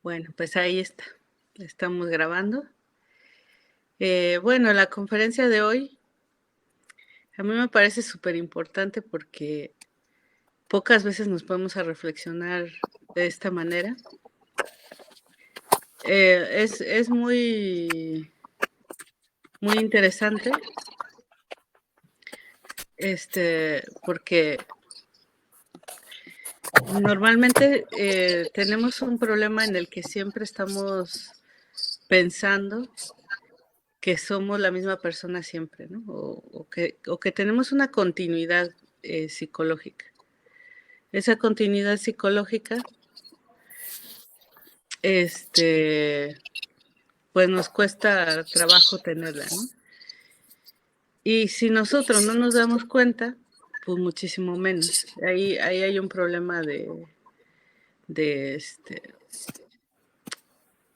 Bueno, pues ahí está. Estamos grabando. Bueno, la conferencia de hoy a mí me parece súper importante porque pocas veces nos podemos a reflexionar de esta manera. Es muy interesante, porque normalmente tenemos un problema en el que siempre estamos pensando que somos la misma persona siempre, ¿no? O que tenemos una continuidad psicológica. Esa continuidad psicológica, este, pues nos cuesta trabajo tenerla, ¿no? Y si nosotros no nos damos cuenta, pues muchísimo menos. Ahí hay un problema de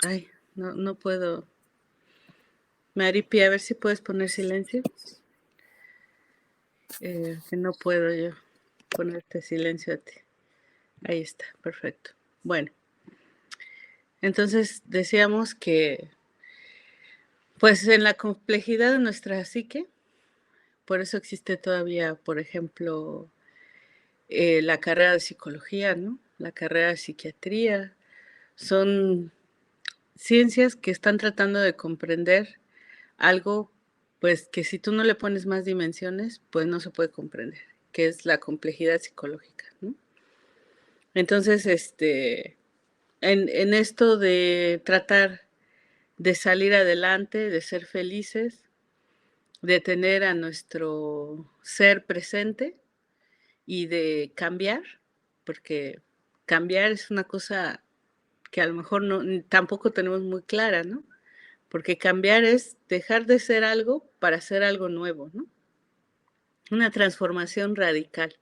ay, no puedo. Maripi, a ver si puedes poner silencio. Que no puedo yo ponerte silencio a ti. Ahí está, perfecto. Bueno, entonces decíamos que, pues en la complejidad de nuestra psique, por eso existe todavía, por ejemplo, la carrera de psicología, ¿no? La carrera de psiquiatría. Son ciencias que están tratando de comprender algo, pues que si tú no le pones más dimensiones, pues no se puede comprender, que es la complejidad psicológica, ¿no? Entonces, en esto de tratar de salir adelante, de ser felices, de tener a nuestro ser presente y de cambiar, porque cambiar es una cosa que a lo mejor no, tampoco tenemos muy clara, ¿no? Porque cambiar es dejar de ser algo para ser algo nuevo, ¿no? Una transformación radical.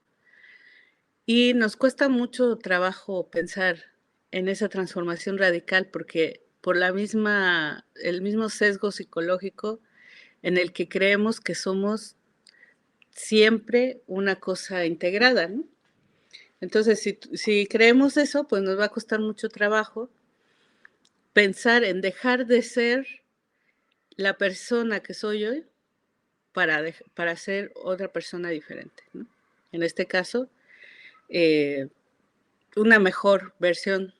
Y nos cuesta mucho trabajo pensar en esa transformación radical porque por el mismo sesgo psicológico en el que creemos que somos siempre una cosa integrada, ¿no? Entonces, si creemos eso, pues nos va a costar mucho trabajo pensar en dejar de ser la persona que soy hoy para ser otra persona diferente, ¿no? En este caso, eh, una mejor versión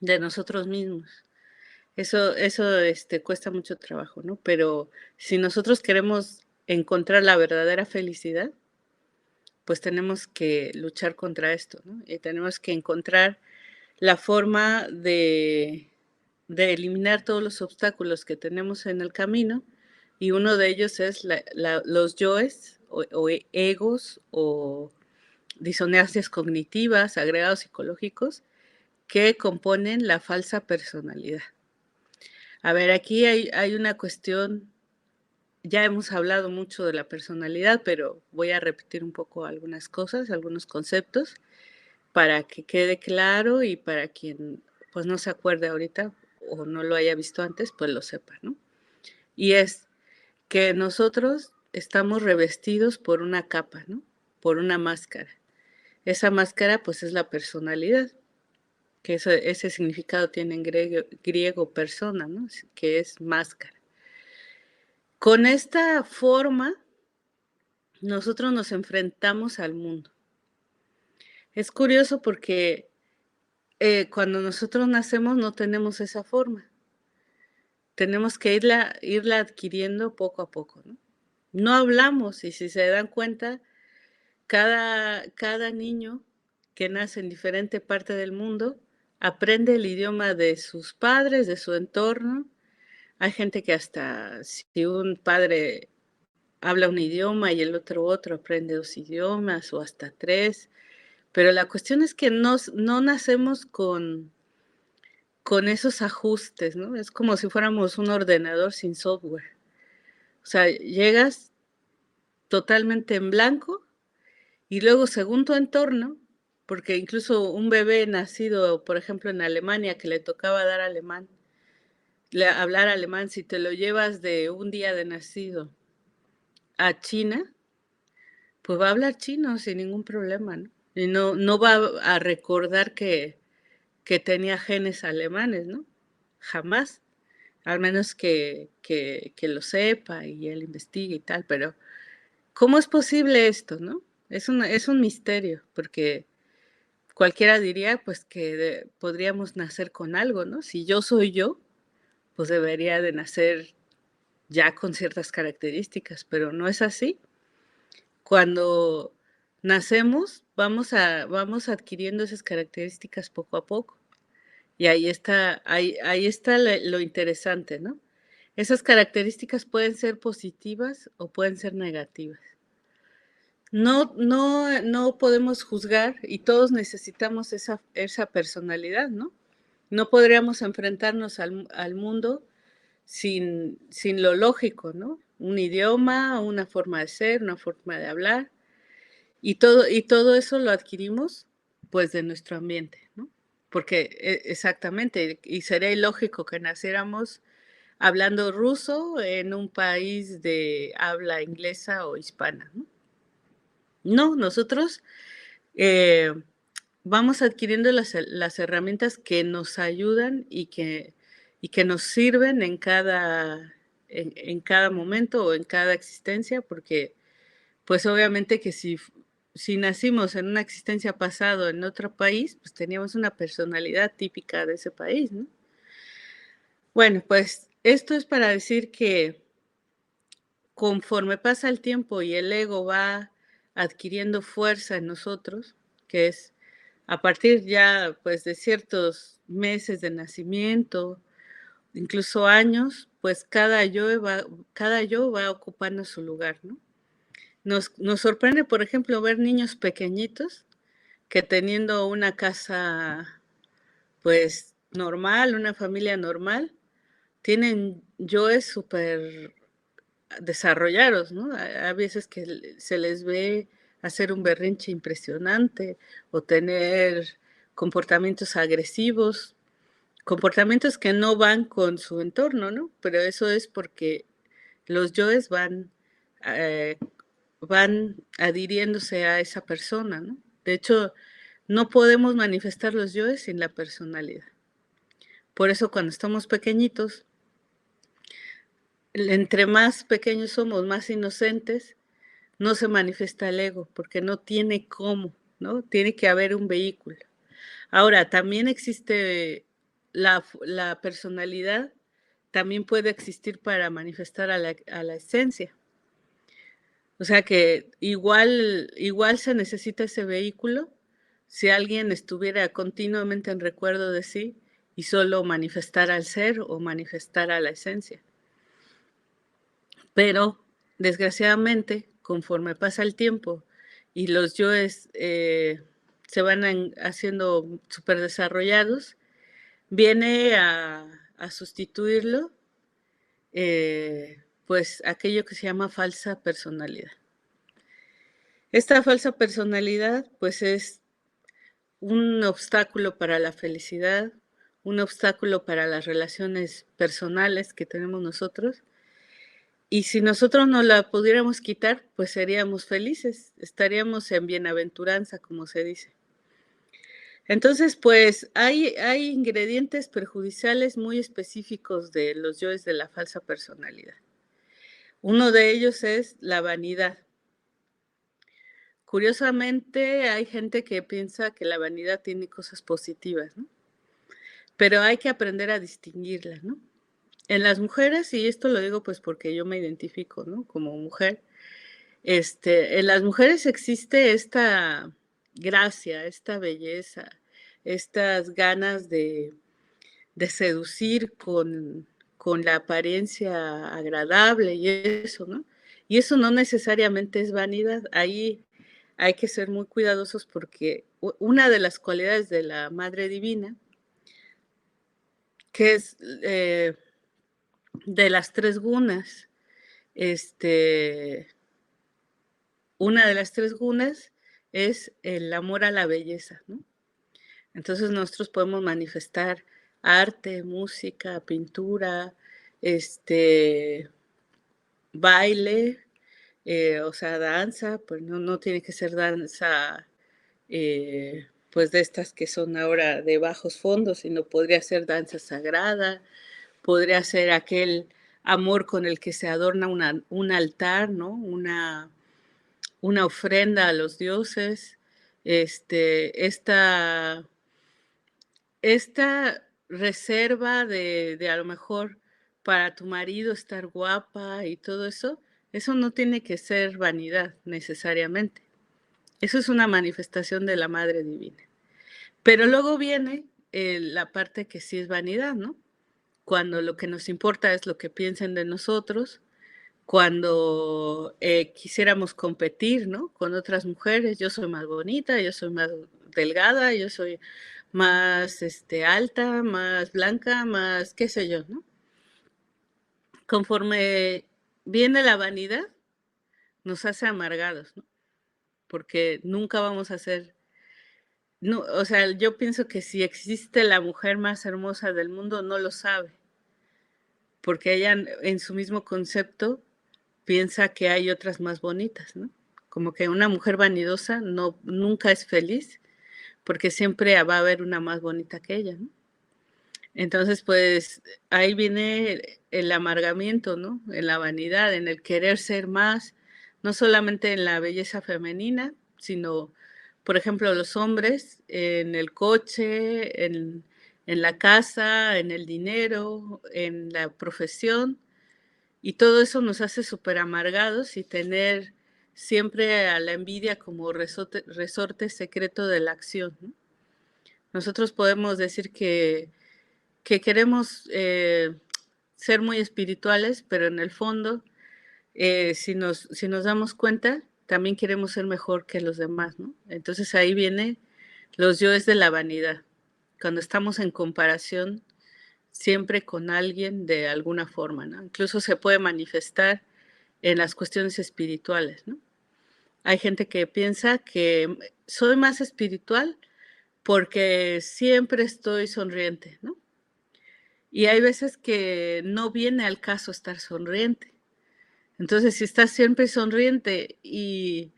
de nosotros mismos. Eso cuesta mucho trabajo, ¿no? Pero si nosotros queremos encontrar la verdadera felicidad, pues tenemos que luchar contra esto, ¿no? Y tenemos que encontrar la forma de eliminar todos los obstáculos que tenemos en el camino, y uno de ellos es los yoes o egos o disonancias cognitivas, agregados psicológicos, que componen la falsa personalidad. A ver, aquí hay una cuestión, ya hemos hablado mucho de la personalidad, pero voy a repetir un poco algunas cosas, algunos conceptos, para que quede claro y para quien pues no se acuerde ahorita o no lo haya visto antes, pues lo sepa, ¿no? Y es que nosotros estamos revestidos por una capa, ¿no? Por una máscara. Esa máscara pues es la personalidad, que ese significado tiene en griego persona, ¿no? Que es máscara. Con esta forma nosotros nos enfrentamos al mundo. Es curioso porque cuando nosotros nacemos no tenemos esa forma. Tenemos que irla adquiriendo poco a poco, ¿no? No hablamos, y si se dan cuenta, cada niño que nace en diferente parte del mundo aprende el idioma de sus padres, de su entorno. Hay gente que hasta si un padre habla un idioma y el otro, aprende 2 idiomas o hasta 3, pero la cuestión es que no nacemos con esos ajustes, ¿no? Es como si fuéramos un ordenador sin software. O sea, llegas totalmente en blanco y luego según tu entorno, porque incluso un bebé nacido, por ejemplo, en Alemania, que le tocaba dar alemán, hablar alemán, si te lo llevas de un día de nacido a China, pues va a hablar chino sin ningún problema, ¿no? Y no va a recordar que que tenía genes alemanes, ¿no? Jamás, al menos que lo sepa y él investigue y tal, pero ¿cómo es posible esto, no? Es un misterio, porque cualquiera diría, pues, que podríamos nacer con algo, ¿no? Si yo soy yo, pues debería de nacer ya con ciertas características, pero no es así. Cuando nacemos, vamos adquiriendo esas características poco a poco. Y ahí está lo interesante, ¿no? Esas características pueden ser positivas o pueden ser negativas. No podemos juzgar y todos necesitamos esa personalidad, ¿no? No podríamos enfrentarnos al mundo sin lo lógico, ¿no? Un idioma, una forma de ser, una forma de hablar, y todo eso lo adquirimos, pues, de nuestro ambiente, ¿no? Porque exactamente, y sería ilógico que naciéramos hablando ruso en un país de habla inglesa o hispana, ¿no? No, nosotros, eh, vamos adquiriendo las herramientas que nos ayudan y que nos sirven en cada momento o en cada existencia, porque, pues, obviamente que si nacimos en una existencia pasado en otro país, pues, teníamos una personalidad típica de ese país, ¿no? Bueno, pues, esto es para decir que conforme pasa el tiempo y el ego va adquiriendo fuerza en nosotros, que es a partir ya, pues, de ciertos meses de nacimiento, incluso años, pues cada yo va ocupando su lugar, ¿no? Nos sorprende, por ejemplo, ver niños pequeñitos que teniendo una casa, pues, normal, una familia normal, tienen yoes súper desarrollados, ¿no? A veces que se les ve hacer un berrinche impresionante o tener comportamientos agresivos, comportamientos que no van con su entorno, ¿no? Pero eso es porque los yoes eh, van adhiriéndose a esa persona, ¿no? De hecho, no podemos manifestar los yoes sin la personalidad. Por eso cuando estamos pequeñitos, entre más pequeños somos, más inocentes, no se manifiesta el ego, porque no tiene cómo, ¿no? Tiene que haber un vehículo. Ahora, también existe la personalidad, también puede existir para manifestar a la esencia. O sea que igual se necesita ese vehículo si alguien estuviera continuamente en recuerdo de sí y solo manifestara al ser o manifestara la esencia. Pero, desgraciadamente, conforme pasa el tiempo y los yoes, se van haciendo superdesarrollados, viene a sustituirlo, pues, aquello que se llama falsa personalidad. Esta falsa personalidad, pues, es un obstáculo para la felicidad, un obstáculo para las relaciones personales que tenemos nosotros. Y si nosotros no la pudiéramos quitar, pues seríamos felices, estaríamos en bienaventuranza, como se dice. Entonces, pues hay ingredientes perjudiciales muy específicos de los yoes de la falsa personalidad. Uno de ellos es la vanidad. Curiosamente, hay gente que piensa que la vanidad tiene cosas positivas, ¿no? Pero hay que aprender a distinguirla, ¿no? En las mujeres, y esto lo digo pues porque yo me identifico, ¿no? Como mujer, en las mujeres existe esta gracia, esta belleza, estas ganas de seducir con la apariencia agradable y eso, ¿no? Y eso no necesariamente es vanidad. Ahí hay que ser muy cuidadosos porque una de las cualidades de la Madre Divina, que es de las tres gunas, una de las tres gunas es el amor a la belleza, ¿no? Entonces nosotros podemos manifestar arte, música, pintura, baile, o sea, danza, pues no tiene que ser danza pues de estas que son ahora de bajos fondos, sino podría ser danza sagrada, podría ser aquel amor con el que se adorna un altar, ¿no? Una ofrenda a los dioses, esta reserva de a lo mejor para tu marido estar guapa y todo eso no tiene que ser vanidad necesariamente. Eso es una manifestación de la Madre Divina. Pero luego viene, la parte que sí es vanidad, ¿no? Cuando lo que nos importa es lo que piensen de nosotros, cuando, quisiéramos competir, ¿no? Con otras mujeres, yo soy más bonita, yo soy más delgada, yo soy más, alta, más blanca, más qué sé yo, ¿no? Conforme viene la vanidad, nos hace amargados, ¿no? Porque nunca vamos a ser no, o sea, yo pienso que si existe la mujer más hermosa del mundo, no lo sabe, porque ella en su mismo concepto piensa que hay otras más bonitas, ¿no? Como que una mujer vanidosa nunca es feliz, porque siempre va a haber una más bonita que ella, ¿no? Entonces, pues ahí viene el amargamiento, ¿no? En la vanidad, en el querer ser más, no solamente en la belleza femenina, sino, por ejemplo, los hombres en el coche, en la casa, en el dinero, en la profesión, y todo eso nos hace súper amargados y tener siempre a la envidia como resorte secreto de la acción, ¿no? Nosotros podemos decir que queremos ser muy espirituales, pero en el fondo, si nos damos cuenta, también queremos ser mejor que los demás, ¿no? Entonces ahí viene los yoes de la vanidad, cuando estamos en comparación siempre con alguien de alguna forma, ¿no? Incluso se puede manifestar en las cuestiones espirituales, ¿no? Hay gente que piensa que soy más espiritual porque siempre estoy sonriente, ¿no? Y hay veces que no viene al caso estar sonriente. Entonces, si estás siempre sonriente y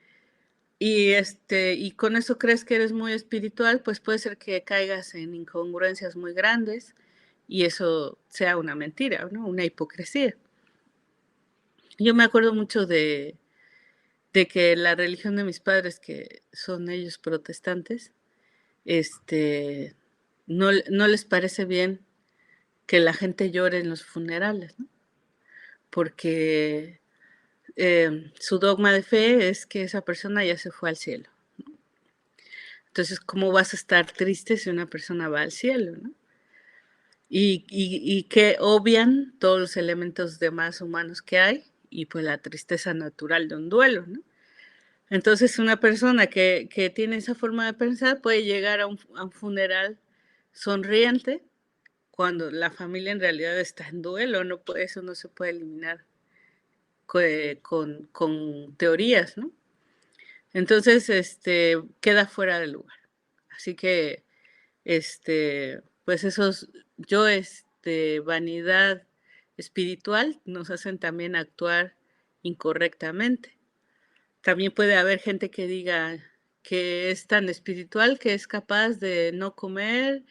con eso crees que eres muy espiritual, pues puede ser que caigas en incongruencias muy grandes y eso sea una mentira, ¿no? Una hipocresía. Yo me acuerdo mucho de que la religión de mis padres, que son ellos protestantes, este, no les parece bien que la gente llore en los funerales, ¿no? Porque su dogma de fe es que esa persona ya se fue al cielo. Entonces, ¿cómo vas a estar triste si una persona va al cielo, no? Y que obvian todos los elementos demás humanos que hay y pues la tristeza natural de un duelo, ¿no? Entonces, una persona que tiene esa forma de pensar puede llegar a un funeral sonriente cuando la familia en realidad está en duelo, no puede, eso no se puede eliminar con teorías, ¿no? Entonces, queda fuera de lugar. Así que, pues esos yoes de vanidad espiritual nos hacen también actuar incorrectamente. También puede haber gente que diga que es tan espiritual que es capaz de no comer,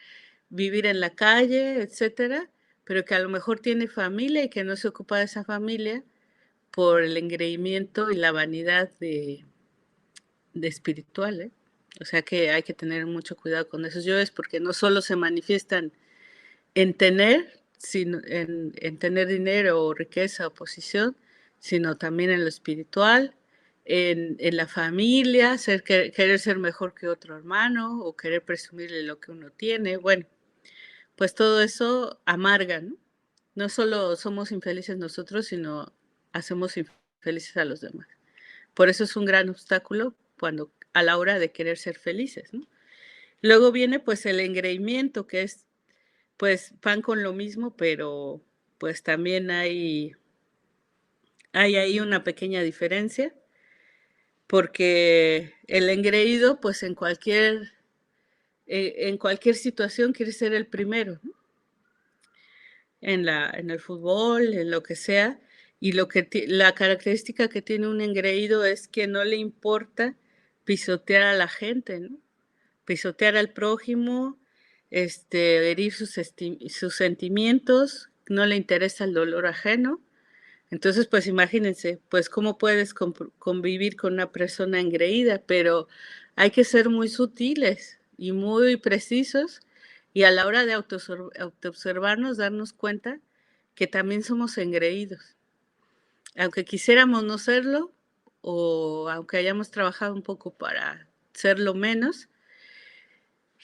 vivir en la calle, etcétera, pero que a lo mejor tiene familia y que no se ocupa de esa familia por el engreimiento y la vanidad de espiritual, ¿eh? O sea que hay que tener mucho cuidado con esos yoes porque no solo se manifiestan en tener, sino en tener dinero o riqueza o posición, sino también en lo espiritual, en la familia, querer ser mejor que otro hermano o querer presumirle lo que uno tiene. Bueno, pues todo eso amarga, ¿no? No solo somos infelices nosotros, sino hacemos infelices a los demás. Por eso es un gran obstáculo cuando a la hora de querer ser felices, ¿no? Luego viene pues el engreimiento, que es pues pan con lo mismo, pero pues también hay ahí una pequeña diferencia, porque el engreído pues en cualquier situación quiere ser el primero, ¿no? En el fútbol, en lo que sea, y la característica que tiene un engreído es que no le importa pisotear a la gente, ¿no? pisotear al prójimo, herir sus sentimientos, no le interesa el dolor ajeno. Entonces, pues imagínense, pues cómo puedes convivir con una persona engreída, pero hay que ser muy sutiles y muy precisos y a la hora de autoobservarnos darnos cuenta que también somos engreídos. Aunque quisiéramos no serlo o aunque hayamos trabajado un poco para serlo menos,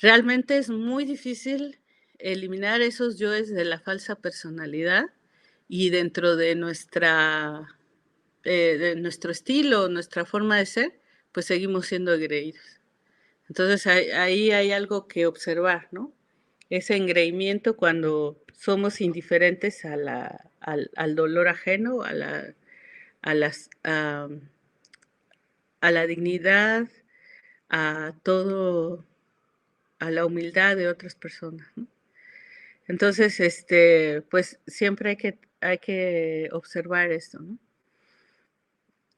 realmente es muy difícil eliminar esos yoes de la falsa personalidad y dentro de de nuestro estilo, nuestra forma de ser, pues seguimos siendo engreídos. Entonces ahí hay algo que observar, ¿no? Ese engreimiento cuando somos indiferentes al dolor ajeno, a, las, a la dignidad, a todo, a la humildad de otras personas, ¿no? Entonces, pues siempre hay que observar esto, ¿no?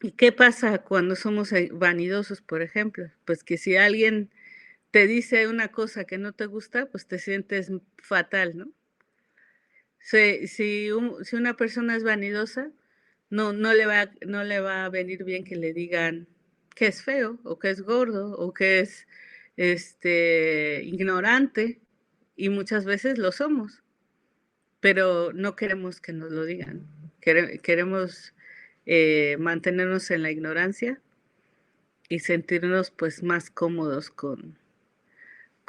¿Y qué pasa cuando somos vanidosos, por ejemplo? Pues que si alguien te dice una cosa que no te gusta, pues te sientes fatal, ¿no? Si una persona es vanidosa, no le va a venir bien que le digan que es feo, o que es gordo, o que es, ignorante, y muchas veces lo somos, pero no queremos que nos lo digan. Queremos, mantenernos en la ignorancia y sentirnos, pues, más cómodos con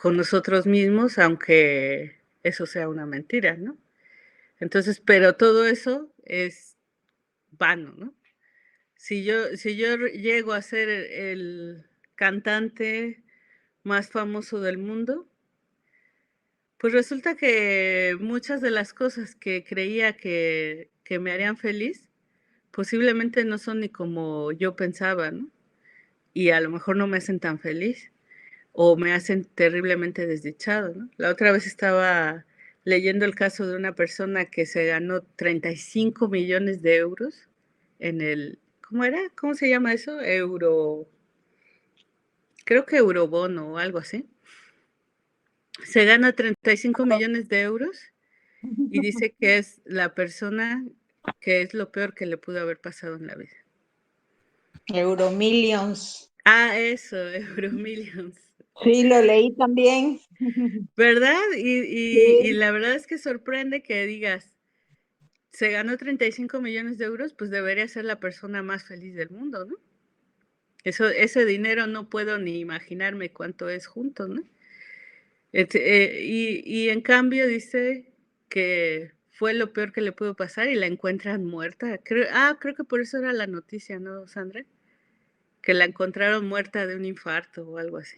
nosotros mismos, aunque eso sea una mentira, ¿no? Entonces, pero todo eso es vano, ¿no? Si yo llego a ser el cantante más famoso del mundo, pues resulta que muchas de las cosas que creía que me harían feliz, posiblemente no son ni como yo pensaba, ¿no? Y a lo mejor no me hacen tan feliz, o me hacen terriblemente desdichado, ¿no? La otra vez estaba leyendo el caso de una persona que se ganó 35 millones de euros en el, ¿cómo era? ¿Cómo se llama eso? Creo que eurobono o algo así. Se gana 35 millones de euros y dice que es la persona que es lo peor que le pudo haber pasado en la vida. Euromillions. Ah, eso, Euromillions. Sí, lo leí también. ¿Verdad? Y Sí. la verdad es que sorprende que digas, se ganó 35 millones de euros, pues debería ser la persona más feliz del mundo, ¿no? Ese dinero no puedo ni imaginarme cuánto es juntos, ¿no? Y en cambio dice que fue lo peor que le pudo pasar y la encuentran muerta. Creo que por eso era la noticia, ¿no, Sandra? Que la encontraron muerta de un infarto o algo así.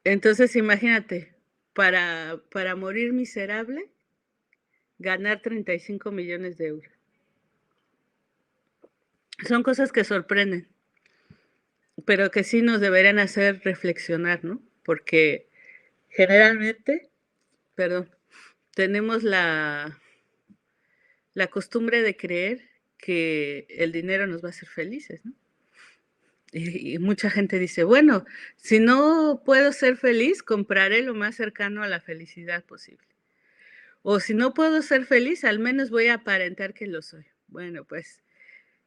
Entonces, imagínate, para morir miserable, ganar 35 millones de euros. Son cosas que sorprenden, pero que sí nos deberían hacer reflexionar, ¿no? Porque generalmente, perdón, tenemos la costumbre de creer que el dinero nos va a hacer felices, ¿no? Y mucha gente dice, bueno, si no puedo ser feliz, compraré lo más cercano a la felicidad posible. O si no puedo ser feliz, al menos voy a aparentar que lo soy. Bueno, pues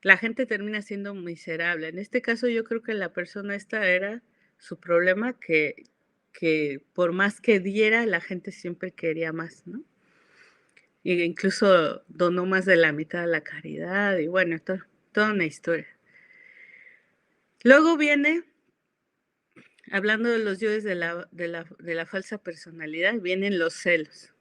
la gente termina siendo miserable. En este caso, yo creo que la persona esta era su problema, que por más que diera, la gente siempre quería más, ¿no? E incluso donó más de la mitad a la caridad y bueno, toda una historia. Luego viene, hablando de los yoes de la falsa personalidad, vienen los celos.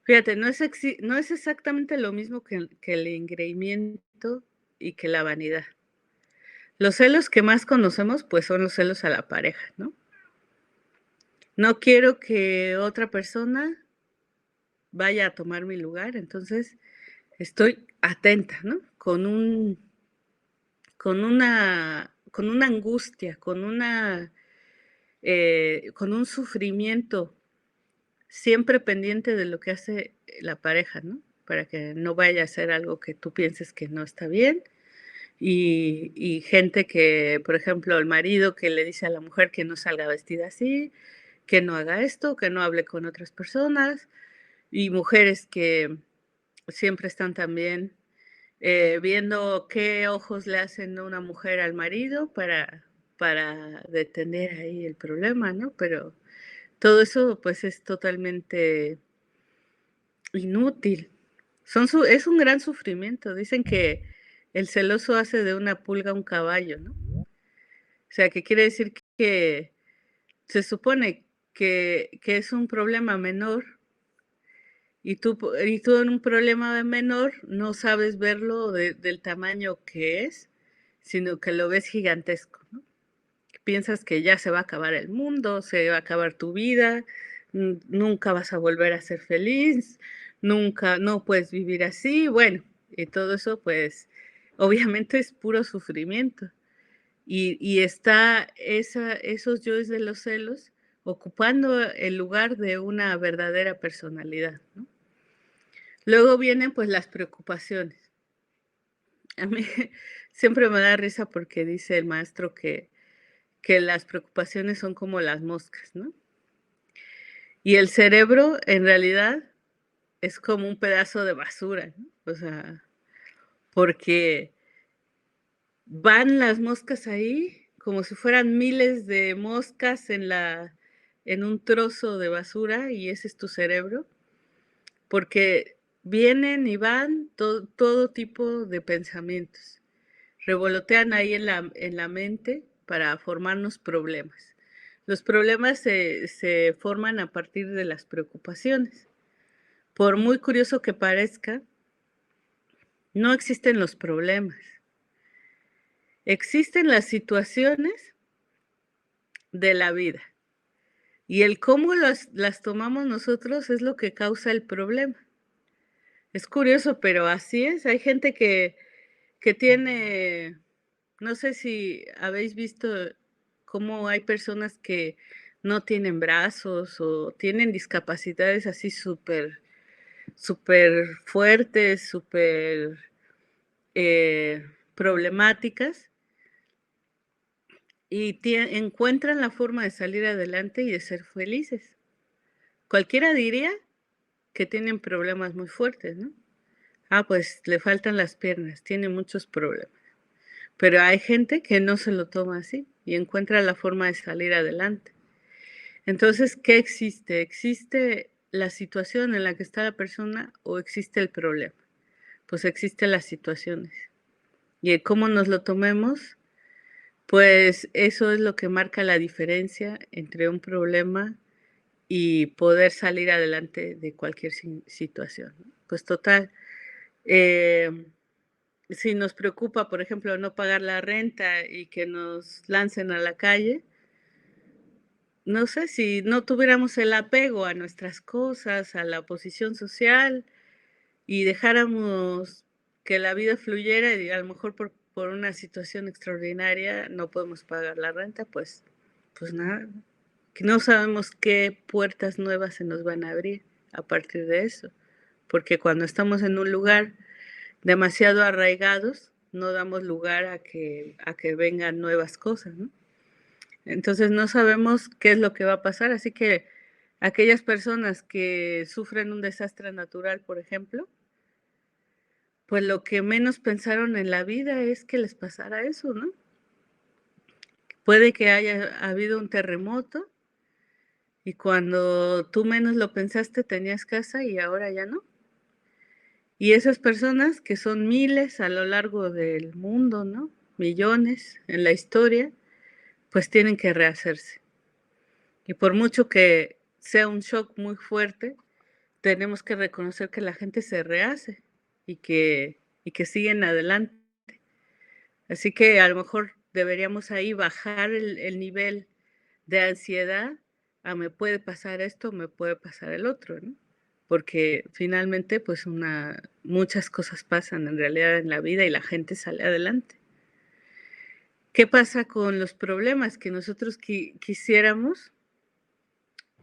Fíjate, no es exactamente lo mismo que el engreimiento y que la vanidad. Los celos que más conocemos, pues son los celos a la pareja, ¿no? No quiero que otra persona vaya a tomar mi lugar, entonces estoy atenta, ¿no? Con una angustia, con un sufrimiento, siempre pendiente de lo que hace la pareja, ¿no? Para que no vaya a hacer algo que tú pienses que no está bien y gente que, por ejemplo, el marido que le dice a la mujer que no salga vestida así, que no haga esto, que no hable con otras personas, y mujeres que siempre están también viendo qué ojos le hacen una mujer al marido para detener ahí el problema, ¿no? Pero todo eso, pues, es totalmente inútil. Es un gran sufrimiento. Dicen que el celoso hace de una pulga un caballo, ¿no? O sea, que quiere decir que se supone que es un problema menor y tú en un problema menor no sabes verlo del tamaño que es, sino que lo ves gigantesco, ¿no? Piensas que ya se va a acabar el mundo, se va a acabar tu vida, nunca vas a volver a ser feliz, nunca, no puedes vivir así, bueno, y todo eso, pues, obviamente es puro sufrimiento. Y está esos yoes de los celos ocupando el lugar de una verdadera personalidad, ¿no? Luego vienen, pues, las preocupaciones. A mí siempre me da risa porque dice el maestro que las preocupaciones son como las moscas, ¿no? Y el cerebro, en realidad, es como un pedazo de basura, ¿no? O sea, porque van las moscas ahí como si fueran miles de moscas en un trozo de basura, y ese es tu cerebro, porque vienen y van todo tipo de pensamientos. Revolotean ahí en la mente para formarnos problemas. Los problemas se forman a partir de las preocupaciones. Por muy curioso que parezca, no existen los problemas. Existen las situaciones de la vida. Y el cómo las tomamos nosotros es lo que causa el problema. Es curioso, pero así es. Hay gente que tiene, no sé si habéis visto cómo hay personas que no tienen brazos o tienen discapacidades así súper fuertes, súper problemáticas, y encuentran la forma de salir adelante y de ser felices. Cualquiera diría que tienen problemas muy fuertes, ¿no? Ah, pues le faltan las piernas, tiene muchos problemas. Pero hay gente que no se lo toma así y encuentra la forma de salir adelante. Entonces, ¿qué existe? ¿Existe la situación en la que está la persona o existe el problema? Pues existen las situaciones. Y el cómo nos lo tomemos, pues eso es lo que marca la diferencia entre un problema y poder salir adelante de cualquier situación, ¿no? Pues total, em, si nos preocupa, por ejemplo, no pagar la renta y que nos lancen a la calle, no sé, si no tuviéramos el apego a nuestras cosas, a la posición social y dejáramos que la vida fluyera y a lo mejor por una situación extraordinaria no podemos pagar la renta, pues nada, que no sabemos qué puertas nuevas se nos van a abrir a partir de eso, porque cuando estamos en un lugar demasiado arraigados, no damos lugar a que vengan nuevas cosas, ¿no? Entonces no sabemos qué es lo que va a pasar, así que aquellas personas que sufren un desastre natural, por ejemplo, pues lo que menos pensaron en la vida es que les pasara eso, ¿no? Puede que haya habido un terremoto y cuando tú menos lo pensaste tenías casa y ahora ya no. Y esas personas, que son miles a lo largo del mundo, ¿no? Millones en la historia, pues tienen que rehacerse. Y por mucho que sea un shock muy fuerte, tenemos que reconocer que la gente se rehace y que siguen adelante. Así que a lo mejor deberíamos ahí bajar el nivel de ansiedad a me puede pasar esto, me puede pasar el otro, ¿no? Porque finalmente, pues muchas cosas pasan en realidad en la vida y la gente sale adelante. ¿Qué pasa con los problemas? Que nosotros quisiéramos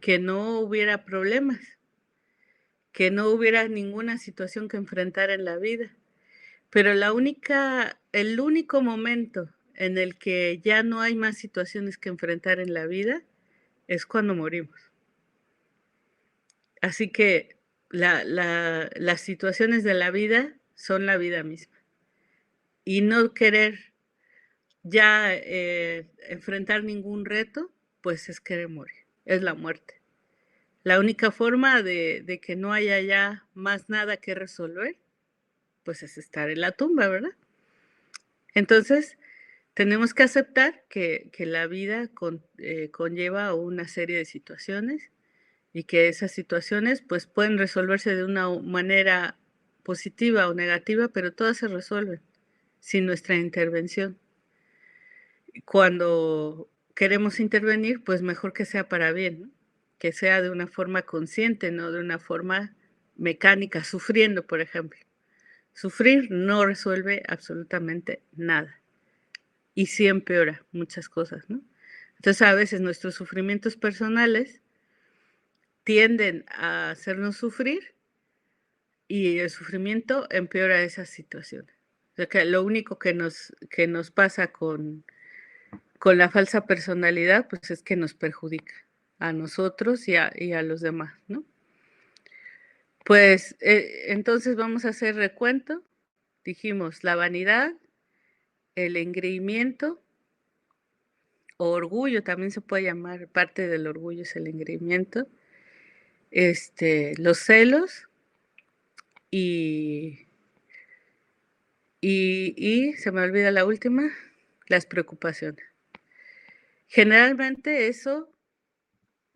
que no hubiera problemas, que no hubiera ninguna situación que enfrentar en la vida. Pero el único momento en el que ya no hay más situaciones que enfrentar en la vida es cuando morimos. Así que las situaciones de la vida son la vida misma. Y no querer ya enfrentar ningún reto, pues es querer morir, es la muerte. La única forma de que no haya ya más nada que resolver, pues es estar en la tumba, ¿verdad? Entonces, tenemos que aceptar que la vida conlleva una serie de situaciones y que esas situaciones pues pueden resolverse de una manera positiva o negativa, pero todas se resuelven sin nuestra intervención. Cuando queremos intervenir, pues mejor que sea para bien, ¿no? Que sea de una forma consciente, no de una forma mecánica, sufriendo, por ejemplo. Sufrir no resuelve absolutamente nada y sí empeora muchas cosas, ¿no? Entonces, a veces nuestros sufrimientos personales tienden a hacernos sufrir y el sufrimiento empeora esas situaciones. O sea, que lo único que nos pasa con la falsa personalidad, pues, es que nos perjudica a nosotros y a los demás, ¿no? Pues, entonces vamos a hacer recuento. Dijimos la vanidad, el engreimiento, o orgullo, también se puede llamar, parte del orgullo es el engreimiento, los celos y se me olvida la última, las preocupaciones. Generalmente eso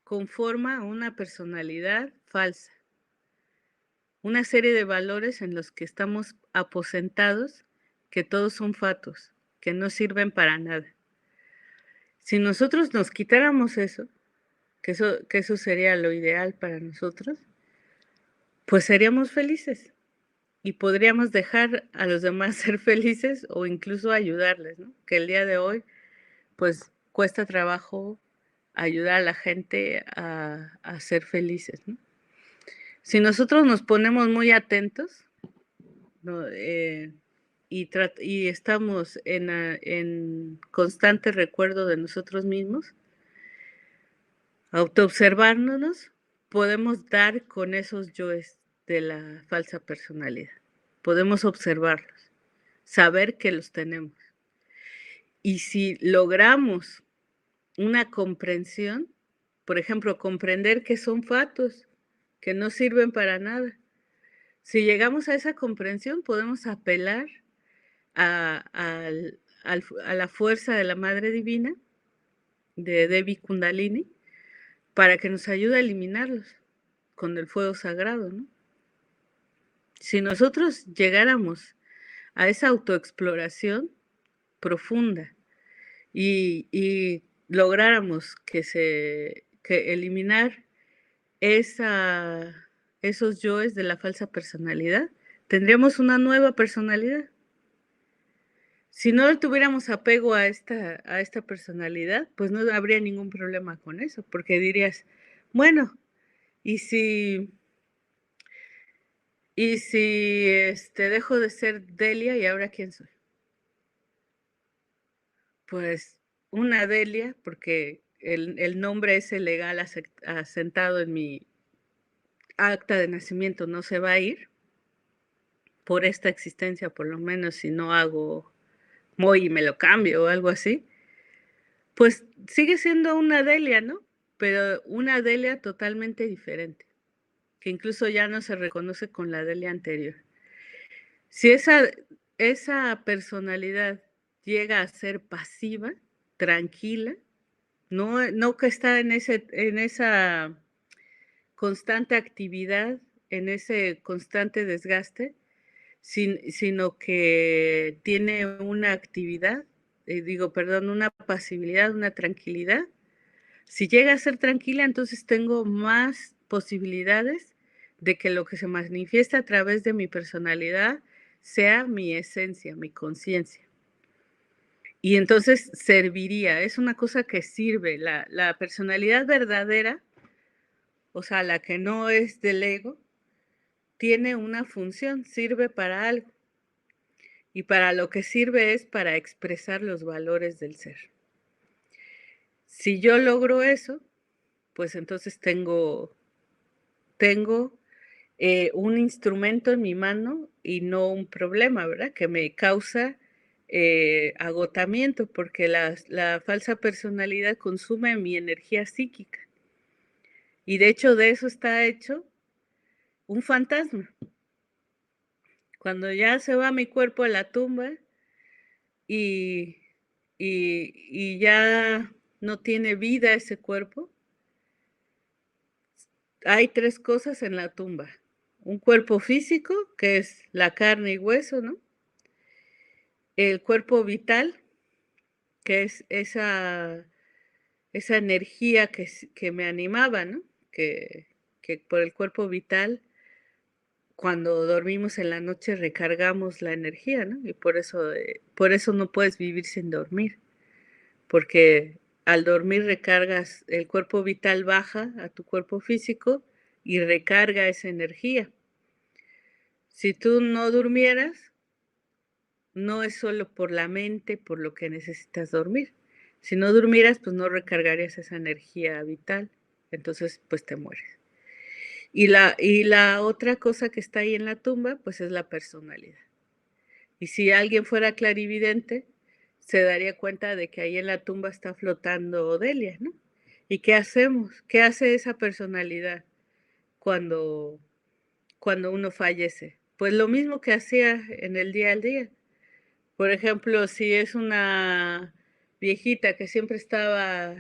conforma una personalidad falsa, una serie de valores en los que estamos aposentados, que todos son fatuos, que no sirven para nada. Si nosotros nos quitáramos eso, que eso sería lo ideal para nosotros, pues seríamos felices y podríamos dejar a los demás ser felices o incluso ayudarles, ¿no? Que el día de hoy, pues cuesta trabajo ayudar a la gente a ser felices, ¿no? Si nosotros nos ponemos muy atentos, ¿no? Y estamos en constante recuerdo de nosotros mismos, autoobservándonos, podemos dar con esos yoes de la falsa personalidad. Podemos observarlos, saber que los tenemos. Y si logramos una comprensión, por ejemplo, comprender que son fatuos, que no sirven para nada. Si llegamos a esa comprensión, podemos apelar a la fuerza de la Madre Divina, de Devi Kundalini, para que nos ayude a eliminarlos con el fuego sagrado, ¿no? Si nosotros llegáramos a esa autoexploración profunda y lográramos que eliminar esos yoes de la falsa personalidad, tendríamos una nueva personalidad. Si no tuviéramos apego a esta personalidad, pues no habría ningún problema con eso, porque dirías, bueno, ¿y si dejo de ser Delia y ahora quién soy? Pues una Delia, porque el nombre ese legal asentado en mi acta de nacimiento no se va a ir, por esta existencia, por lo menos si no hago Moy y me lo cambio o algo así, pues sigue siendo una Delia, ¿no? Pero una Delia totalmente diferente, que incluso ya no se reconoce con la Delia anterior. Si esa personalidad llega a ser pasiva, tranquila, no que está en esa constante actividad, en ese constante desgaste, sino que tiene una actividad, una pasibilidad, una tranquilidad. Si llega a ser tranquila, entonces tengo más posibilidades de que lo que se manifiesta a través de mi personalidad sea mi esencia, mi conciencia. Y entonces serviría, es una cosa que sirve. La personalidad verdadera, o sea, la que no es del ego, tiene una función, sirve para algo. y para lo que sirve es para expresar los valores del ser. Si yo logro eso, pues entonces tengo un instrumento en mi mano y no un problema, ¿verdad? Que me causa agotamiento, porque la falsa personalidad consume mi energía psíquica. Y de hecho de eso está hecho un fantasma. Cuando ya se va mi cuerpo a la tumba y, y ya no tiene vida ese cuerpo, hay 3 cosas en la tumba. Un cuerpo físico, que es la carne y hueso, ¿no? El cuerpo vital, que es esa energía que me animaba, ¿no? Que por el cuerpo vital, cuando dormimos en la noche recargamos la energía, ¿no? Y por eso no puedes vivir sin dormir, porque al dormir recargas, el cuerpo vital baja a tu cuerpo físico y recarga esa energía. Si tú no durmieras, no es solo por la mente, por lo que necesitas dormir. Si no durmieras, pues no recargarías esa energía vital, entonces pues te mueres. Y la otra cosa que está ahí en la tumba, pues es la personalidad. Y si alguien fuera clarividente, se daría cuenta de que ahí en la tumba está flotando Odelia, ¿no? ¿Y qué hacemos? ¿Qué hace esa personalidad cuando, cuando uno fallece? Pues lo mismo que hacía en el día al día. Por ejemplo, si es una viejita que siempre estaba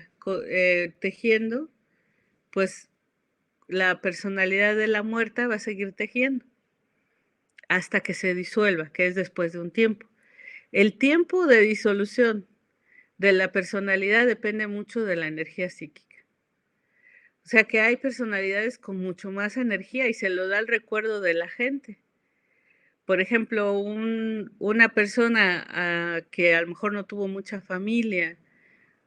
tejiendo, pues la personalidad de la muerta va a seguir tejiendo hasta que se disuelva, que es después de un tiempo. El tiempo de disolución de la personalidad depende mucho de la energía psíquica. O sea que hay personalidades con mucho más energía y se lo da el recuerdo de la gente. Por ejemplo, una persona que a lo mejor no tuvo mucha familia,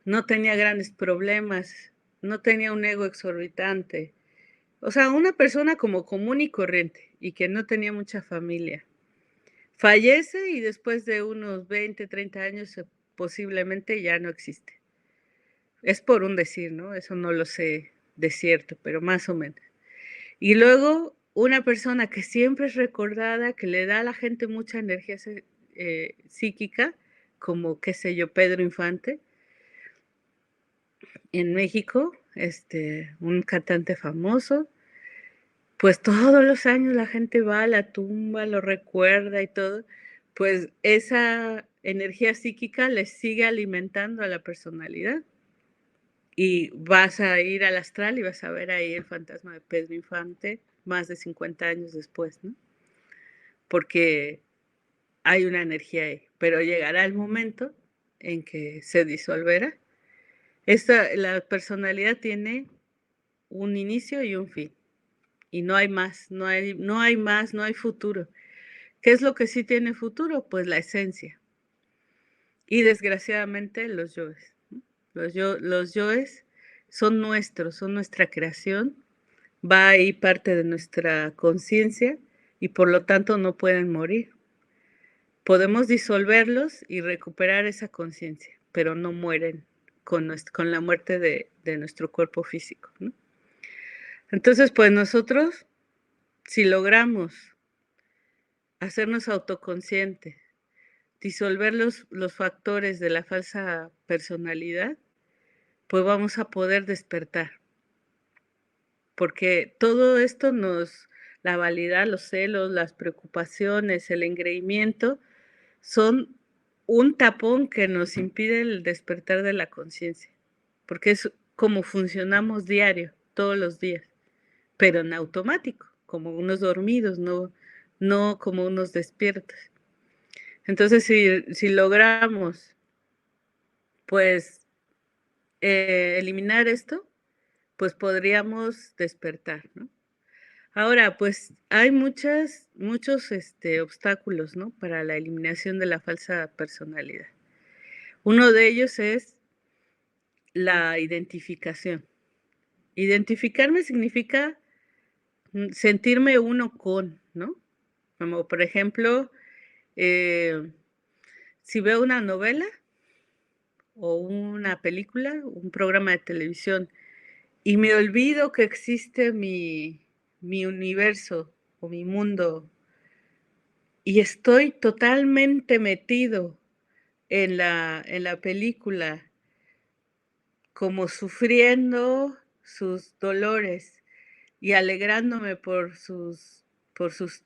no tenía grandes problemas, no tenía un ego exorbitante. O sea, una persona como común y corriente y que no tenía mucha familia. Fallece y después de unos 20, 30 años posiblemente ya no existe. Es por un decir, ¿no? Eso no lo sé de cierto, pero más o menos. Y luego una persona que siempre es recordada, que le da a la gente mucha energía psíquica, como, qué sé yo, Pedro Infante, en México, un cantante famoso, pues todos los años la gente va a la tumba, lo recuerda y todo, pues esa energía psíquica le sigue alimentando a la personalidad. Y vas a ir al astral y vas a ver ahí el fantasma de Pedro Infante más de 50 años después, ¿no? Porque hay una energía ahí, pero llegará el momento en que se disolverá. La personalidad tiene un inicio y un fin, y no hay más, no hay más, no hay futuro. ¿Qué es lo que sí tiene futuro? Pues la esencia. Y desgraciadamente los yoes, ¿no? Los yoes son nuestros, son nuestra creación, va ahí parte de nuestra conciencia y por lo tanto no pueden morir. Podemos disolverlos y recuperar esa conciencia, pero no mueren con la muerte de nuestro cuerpo físico, ¿no? Entonces, pues nosotros, si logramos hacernos autoconscientes, disolver los factores de la falsa personalidad, pues vamos a poder despertar. Porque todo esto la vanidad, los celos, las preocupaciones, el engreimiento, son un tapón que nos impide el despertar de la conciencia, porque es como funcionamos diario, todos los días, pero en automático, como unos dormidos, no como unos despiertos. Entonces, si logramos, pues, eliminar esto, pues podríamos despertar, ¿no? Ahora, pues, hay muchos, obstáculos, ¿no?, para la eliminación de la falsa personalidad. Uno de ellos es la identificación. Identificarme significa, sentirme uno con, ¿no? Como, por ejemplo, si veo una novela o una película, un programa de televisión, y me olvido que existe mi universo o mi mundo, y estoy totalmente metido en la película, como sufriendo sus dolores y alegrándome por sus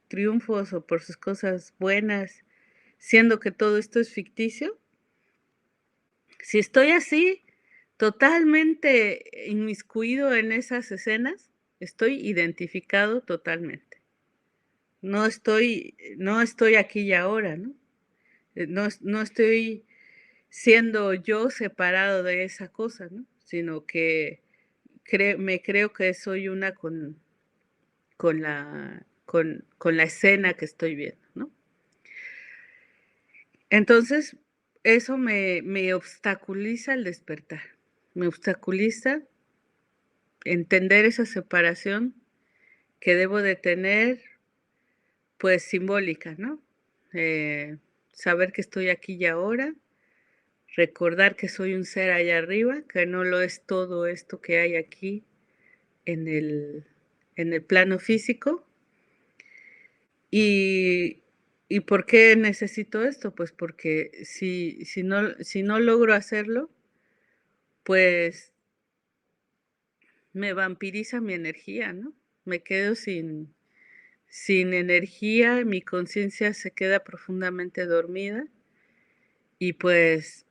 triunfos o por sus cosas buenas, siendo que todo esto es ficticio. Si estoy así, totalmente inmiscuido en esas escenas, estoy identificado totalmente. No estoy aquí y ahora, ¿no? No estoy siendo yo separado de esa cosa, ¿no? Sino que me creo que soy una con la escena que estoy viendo, ¿no? Entonces, eso me obstaculiza el despertar, me obstaculiza entender esa separación que debo de tener, pues, simbólica, ¿no? Saber que estoy aquí y ahora, recordar que soy un ser allá arriba, que no lo es todo esto que hay aquí en el plano físico. ¿Y y por qué necesito esto? Pues, porque si no logro hacerlo, pues, me vampiriza mi energía, ¿no? Me quedo sin energía, mi conciencia se queda profundamente dormida y, pues,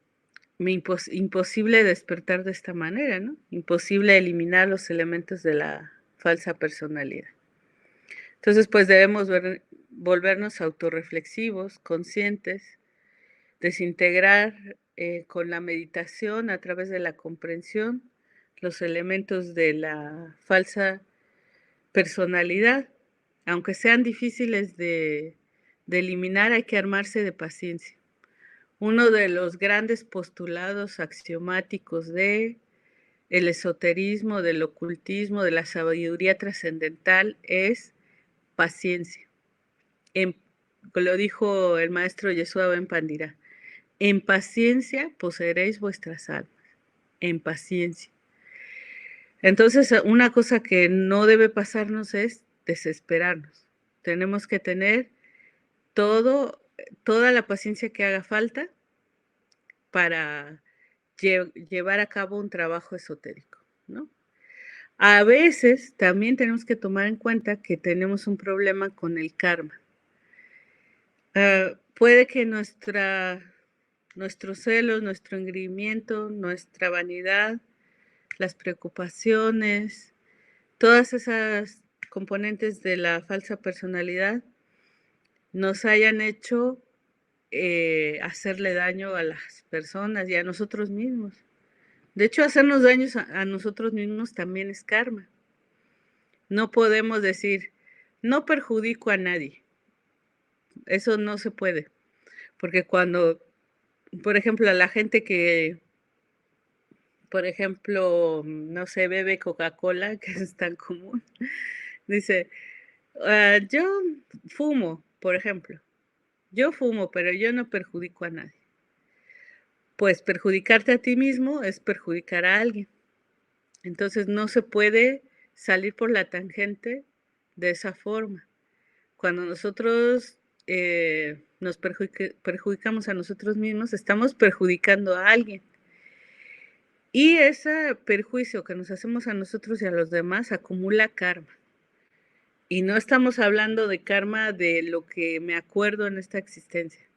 imposible despertar de esta manera, ¿no? Imposible eliminar los elementos de la falsa personalidad. Entonces, pues, debemos volvernos autorreflexivos, conscientes, desintegrar, con la meditación, a través de la comprensión, los elementos de la falsa personalidad. Aunque sean difíciles de eliminar, hay que armarse de paciencia. Uno de los grandes postulados axiomáticos del esoterismo, del ocultismo, de la sabiduría trascendental es paciencia. Lo dijo el maestro Yeshua Ben Pandira, en paciencia poseeréis vuestras almas, en paciencia. Entonces, una cosa que no debe pasarnos es desesperarnos. Tenemos que tener toda la paciencia que haga falta para llevar a cabo un trabajo esotérico, ¿no? A veces también tenemos que tomar en cuenta que tenemos un problema con el karma. Puede que nuestros celos, nuestro engreimiento, nuestra vanidad, las preocupaciones, todas esas componentes de la falsa personalidad nos hayan hecho hacerle daño a las personas y a nosotros mismos. De hecho, hacernos daños a nosotros mismos también es karma. No podemos decir, no perjudico a nadie. Eso no se puede. Porque cuando, por ejemplo, a la gente que, por ejemplo, no sé, bebe Coca-Cola, que es tan común, dice, yo fumo, por ejemplo. Yo fumo, pero yo no perjudico a nadie. Pues perjudicarte a ti mismo es perjudicar a alguien. Entonces no se puede salir por la tangente de esa forma. Cuando nosotros nos perjudicamos a nosotros mismos, estamos perjudicando a alguien. Y ese perjuicio que nos hacemos a nosotros y a los demás acumula karma. Y no estamos hablando de karma de lo que me acuerdo en esta existencia,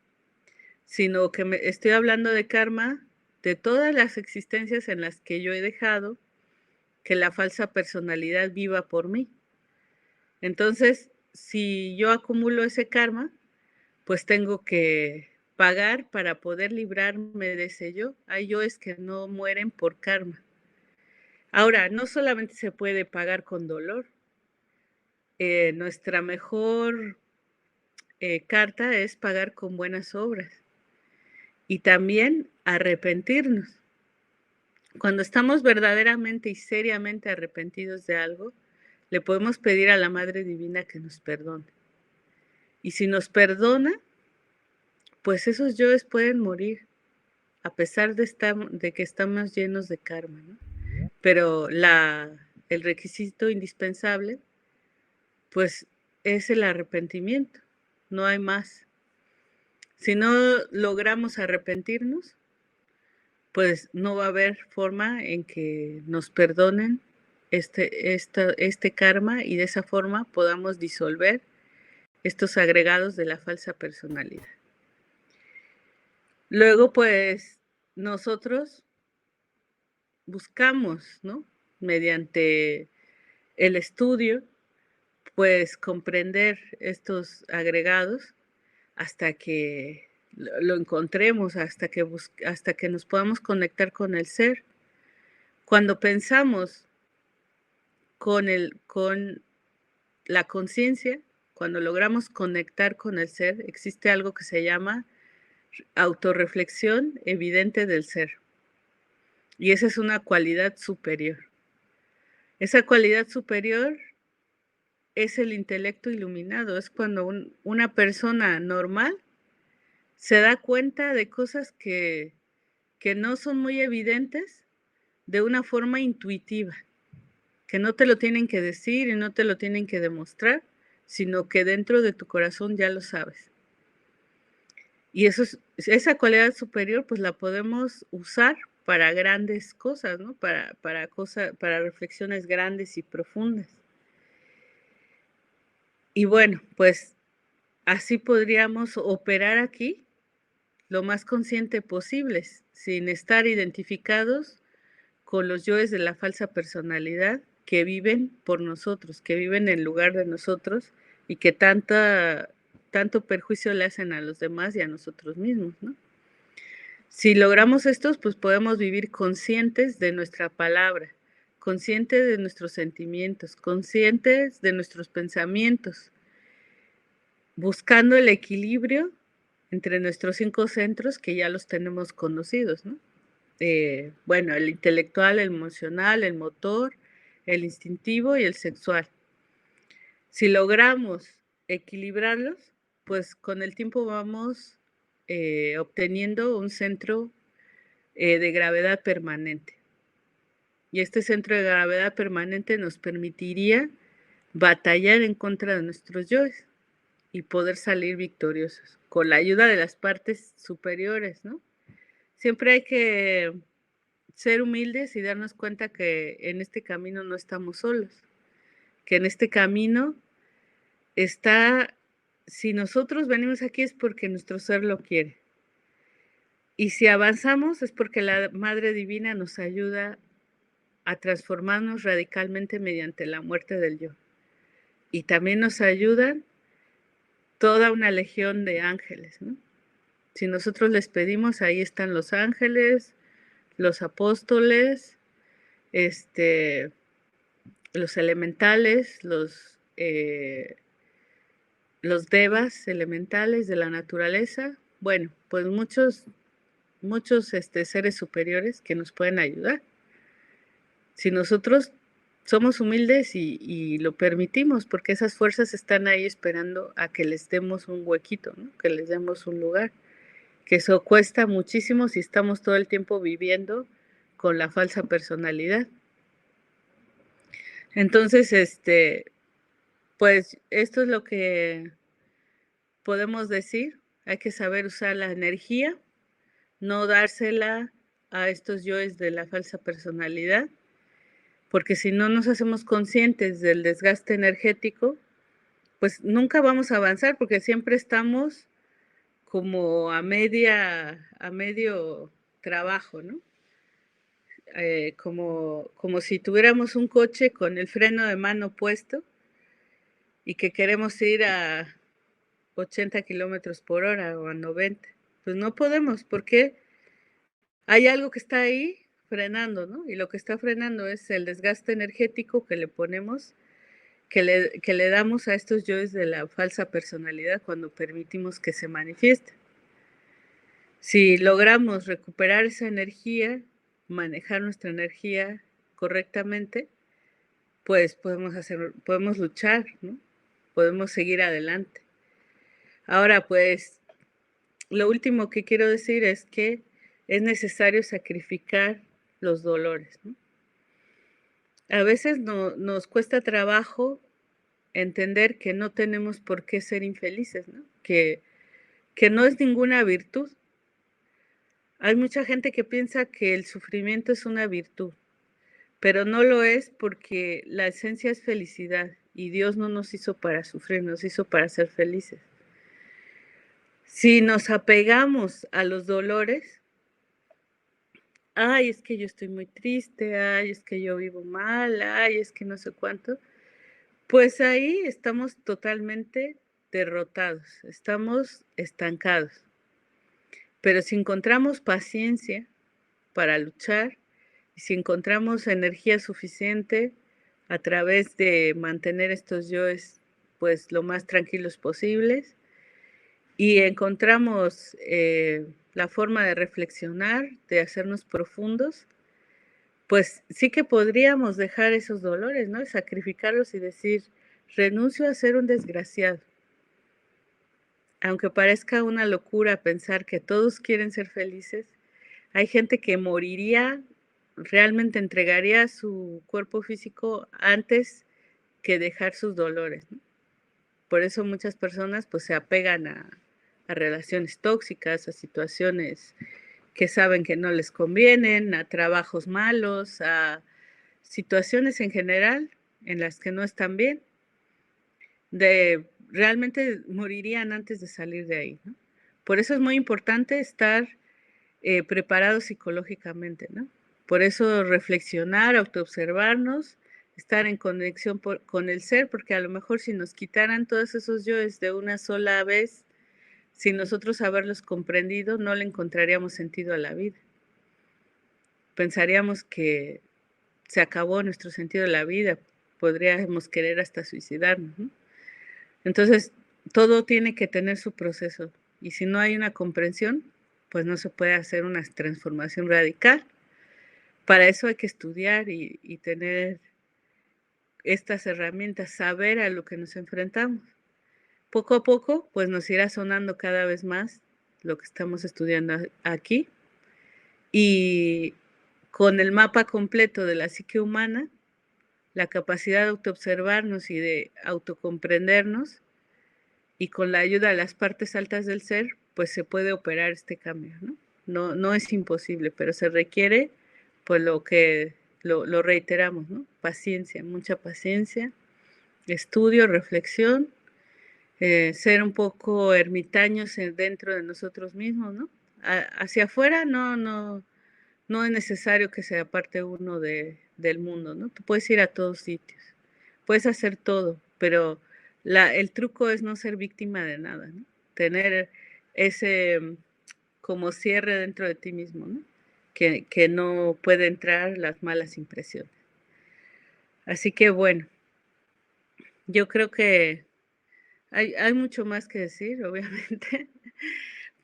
sino que estoy hablando de karma de todas las existencias en las que yo he dejado que la falsa personalidad viva por mí. Entonces, si yo acumulo ese karma, pues tengo que pagar para poder librarme de ese yo. Hay yoes que no mueren por karma. Ahora, no solamente se puede pagar con dolor. Nuestra mejor carta es pagar con buenas obras y también arrepentirnos. Cuando estamos verdaderamente y seriamente arrepentidos de algo, le podemos pedir a la Madre Divina que nos perdone. Y si nos perdona, pues esos yoes pueden morir, a pesar de que estamos llenos de karma, ¿no? Pero el requisito indispensable, pues, es el arrepentimiento, no hay más. Si no logramos arrepentirnos, pues no va a haber forma en que nos perdonen este karma y de esa forma podamos disolver estos agregados de la falsa personalidad. Luego, pues, nosotros buscamos, ¿no? Mediante el estudio, pues, comprender estos agregados hasta que lo encontremos, hasta que nos podamos conectar con el ser. Cuando pensamos con la conciencia, cuando logramos conectar con el ser, existe algo que se llama autorreflexión evidente del ser. Y esa es una cualidad superior. Esa cualidad superior es el intelecto iluminado, es cuando una persona normal se da cuenta de cosas que no son muy evidentes de una forma intuitiva, que no te lo tienen que decir y no te lo tienen que demostrar, sino que dentro de tu corazón ya lo sabes. Y esa cualidad superior, pues la podemos usar para grandes cosas, ¿no? Para reflexiones grandes y profundas. Y bueno, pues así podríamos operar aquí lo más consciente posible, sin estar identificados con los yoes de la falsa personalidad que viven por nosotros, que viven en lugar de nosotros y que tanto perjuicio le hacen a los demás y a nosotros mismos, ¿no? Si logramos estos, pues podemos vivir conscientes de nuestra palabra, conscientes de nuestros sentimientos, conscientes de nuestros pensamientos, buscando el equilibrio entre nuestros 5 centros que ya los tenemos conocidos, ¿no? Bueno, el intelectual, el emocional, el motor, el instintivo y el sexual. Si logramos equilibrarlos, pues con el tiempo vamos obteniendo un centro de gravedad permanente. Y este centro de gravedad permanente nos permitiría batallar en contra de nuestros yoes y poder salir victoriosos con la ayuda de las partes superiores, ¿no? Siempre hay que ser humildes y darnos cuenta que en este camino no estamos solos, que en este camino si nosotros venimos aquí es porque nuestro ser lo quiere. Y si avanzamos es porque la Madre Divina nos ayuda a transformarnos radicalmente mediante la muerte del yo. Y también nos ayudan toda una legión de ángeles, ¿no? Si nosotros les pedimos, ahí están los ángeles, los apóstoles, los elementales, los devas elementales de la naturaleza. Bueno, pues muchos seres superiores que nos pueden ayudar. Si nosotros somos humildes y lo permitimos, porque esas fuerzas están ahí esperando a que les demos un huequito, ¿no? Que les demos un lugar. Que eso cuesta muchísimo si estamos todo el tiempo viviendo con la falsa personalidad. Entonces, pues esto es lo que podemos decir. Hay que saber usar la energía, no dársela a estos yoes de la falsa personalidad, porque si no nos hacemos conscientes del desgaste energético, pues nunca vamos a avanzar, porque siempre estamos como a medio trabajo, ¿no? Como si tuviéramos un coche con el freno de mano puesto y que queremos ir a 80 kilómetros por hora o a 90. Pues no podemos, porque hay algo que está ahí frenando, ¿no? Y lo que está frenando es el desgaste energético que le ponemos, que le damos a estos yoes de la falsa personalidad cuando permitimos que se manifieste. Si logramos recuperar esa energía, manejar nuestra energía correctamente, pues podemos luchar, ¿no? Podemos seguir adelante. Ahora, pues, lo último que quiero decir es que es necesario sacrificar los dolores, ¿no? A veces nos cuesta trabajo entender que no tenemos por qué ser infelices, ¿no? Que no es ninguna virtud. Hay mucha gente que piensa que el sufrimiento es una virtud, pero no lo es porque la esencia es felicidad y Dios no nos hizo para sufrir, nos hizo para ser felices. Si nos apegamos a los dolores, ay, es que yo estoy muy triste, ay, es que yo vivo mal, ay, es que no sé cuánto, pues ahí estamos totalmente derrotados, estamos estancados. Pero si encontramos paciencia para luchar y si encontramos energía suficiente a través de mantener estos yoes pues lo más tranquilos posibles y encontramos la forma de reflexionar, de hacernos profundos, pues sí que podríamos dejar esos dolores, ¿no? Sacrificarlos y decir, renuncio a ser un desgraciado. Aunque parezca una locura pensar que todos quieren ser felices, hay gente que moriría, realmente entregaría su cuerpo físico antes que dejar sus dolores, ¿no? Por eso muchas personas pues se apegan a relaciones tóxicas, a situaciones que saben que no les convienen, a trabajos malos, a situaciones en general en las que no están bien, realmente morirían antes de salir de ahí, ¿no? Por eso es muy importante estar preparados psicológicamente, ¿no? Por eso reflexionar, autoobservarnos, estar en conexión con el ser, porque a lo mejor si nos quitaran todos esos yoes de una sola vez, sin nosotros haberlos comprendido, no le encontraríamos sentido a la vida. Pensaríamos que se acabó nuestro sentido de la vida, podríamos querer hasta suicidarnos, ¿no? Entonces, todo tiene que tener su proceso y si no hay una comprensión, pues no se puede hacer una transformación radical. Para eso hay que estudiar y tener estas herramientas, saber a lo que nos enfrentamos. Poco a poco, pues nos irá sonando cada vez más lo que estamos estudiando aquí y con el mapa completo de la psique humana, la capacidad de autoobservarnos y de autocomprendernos, y con la ayuda de las partes altas del ser, pues se puede operar este cambio, ¿no? No es imposible, pero se requiere, pues lo que lo reiteramos, ¿no? Paciencia, mucha paciencia, estudio, reflexión, ser un poco ermitaños dentro de nosotros mismos, ¿no? Hacia afuera no es necesario que se aparte uno del mundo, ¿no? Tú puedes ir a todos sitios, puedes hacer todo, pero el truco es no ser víctima de nada, ¿no? Tener ese como cierre dentro de ti mismo, ¿no? Que no puede entrar las malas impresiones. Así que bueno, yo creo que hay mucho más que decir, obviamente,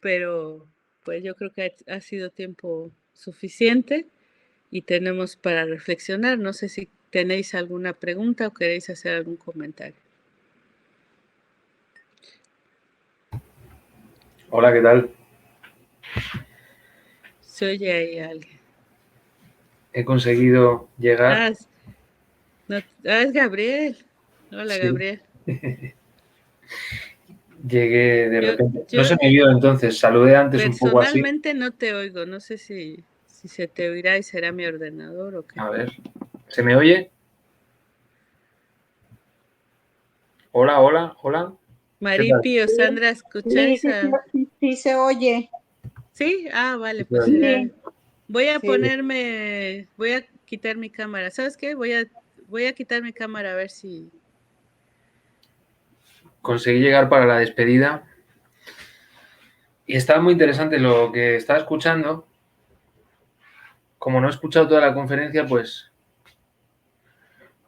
pero pues yo creo que ha sido tiempo suficiente y tenemos para reflexionar. No sé si tenéis alguna pregunta o queréis hacer algún comentario. Hola, ¿qué tal? Se oye ahí alguien. He conseguido llegar. Es Gabriel. Hola, Sí. Gabriel. Llegué de repente. No se me vio entonces, saludé antes un poco así. Personalmente no te oigo, no sé si se te oirá y será mi ordenador o qué. A ver, ¿se me oye? Hola, hola, hola. Maripi o Sandra, ¿escucháis? Sí se oye. ¿Sí? Ah, vale, pues Sí. será. Voy a quitar mi cámara. ¿Sabes qué? Voy a quitar mi cámara a ver si... Conseguí llegar para la despedida. Y estaba muy interesante lo que estaba escuchando. Como no he escuchado toda la conferencia, pues...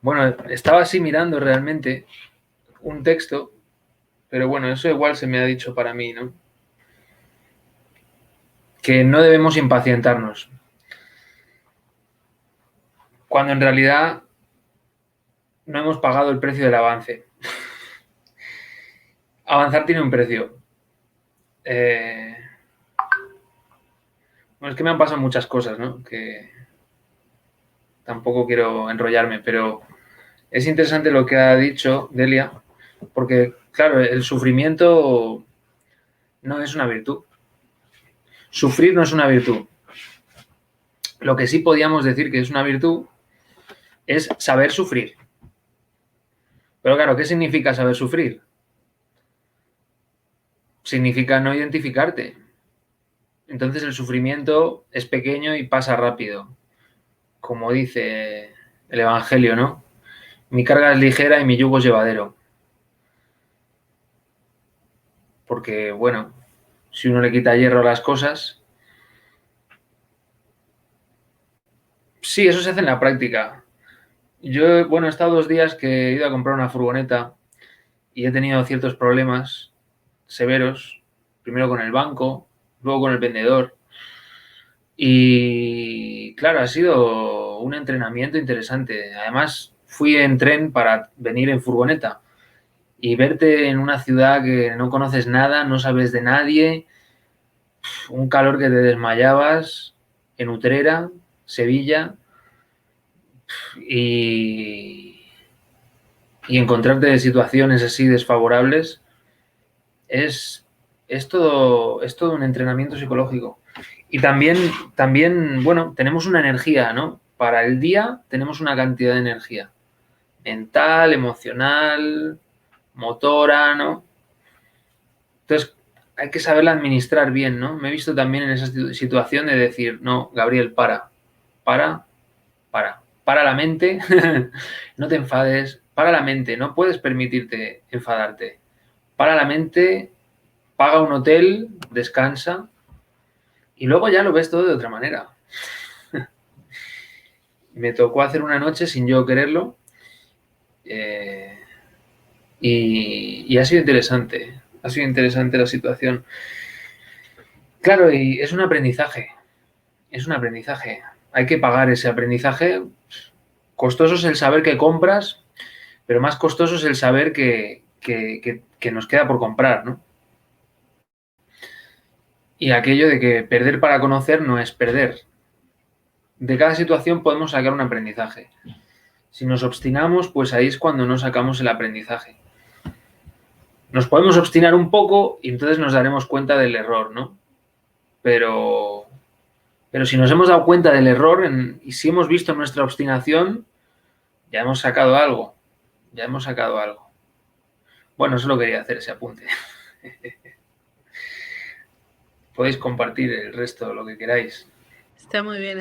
Bueno, estaba así mirando realmente un texto, pero bueno, eso igual se me ha dicho para mí, ¿no? Que no debemos impacientarnos. Cuando en realidad no hemos pagado el precio del avance. Avanzar tiene un precio. Bueno, es que me han pasado muchas cosas, ¿no? Que tampoco quiero enrollarme, pero es interesante lo que ha dicho Delia, porque, claro, el sufrimiento no es una virtud. Sufrir no es una virtud. Lo que sí podíamos decir que es una virtud es saber sufrir. Pero claro, ¿qué significa saber sufrir? Significa no identificarte. Entonces el sufrimiento es pequeño y pasa rápido. Como dice el Evangelio, ¿no? Mi carga es ligera y mi yugo es llevadero. Porque, bueno, si uno le quita hierro a las cosas, sí, eso se hace en la práctica. Yo, bueno, he estado 2 días que he ido a comprar una furgoneta y he tenido ciertos problemas severos, primero con el banco, luego con el vendedor. Y claro, ha sido un entrenamiento interesante. Además, fui en tren para venir en furgoneta y verte en una ciudad que no conoces nada, no sabes de nadie, un calor que te desmayabas en Utrera, Sevilla, y, y encontrarte en situaciones así desfavorables es todo un entrenamiento psicológico. Y también, bueno, tenemos una energía, ¿no? Para el día tenemos una cantidad de energía mental, emocional, motora, ¿no? Entonces, hay que saberla administrar bien, ¿no? Me he visto también en esa situación de decir, no, Gabriel, para la mente, no te enfades, para la mente, no puedes permitirte enfadarte. Para la mente, paga un hotel, descansa y luego ya lo ves todo de otra manera. Me tocó hacer una noche sin yo quererlo y ha sido interesante la situación. Claro, y es un aprendizaje, hay que pagar ese aprendizaje. Costoso es el saber que compras, pero más costoso es el saber que nos queda por comprar, ¿no? Y aquello de que perder para conocer no es perder. De cada situación podemos sacar un aprendizaje. Si nos obstinamos, pues ahí es cuando no sacamos el aprendizaje. Nos podemos obstinar un poco y entonces nos daremos cuenta del error, ¿no? Pero si nos hemos dado cuenta del error y si hemos visto nuestra obstinación, ya hemos sacado algo. Bueno, solo quería hacer ese apunte. Podéis compartir el resto, lo que queráis. Está muy bien,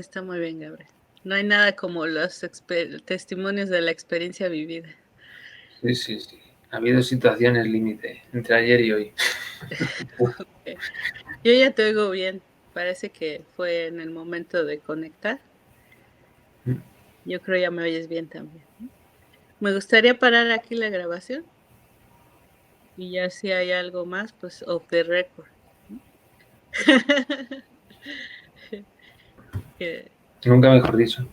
Gabriel. No hay nada como los testimonios de la experiencia vivida. Sí. Ha habido situaciones límite entre ayer y hoy. Okay. Yo ya te oigo bien. Parece que fue en el momento de conectar. Yo creo ya me oyes bien también. Me gustaría parar aquí la grabación. Y ya si hay algo más, pues off the record. Nunca mejor dicho.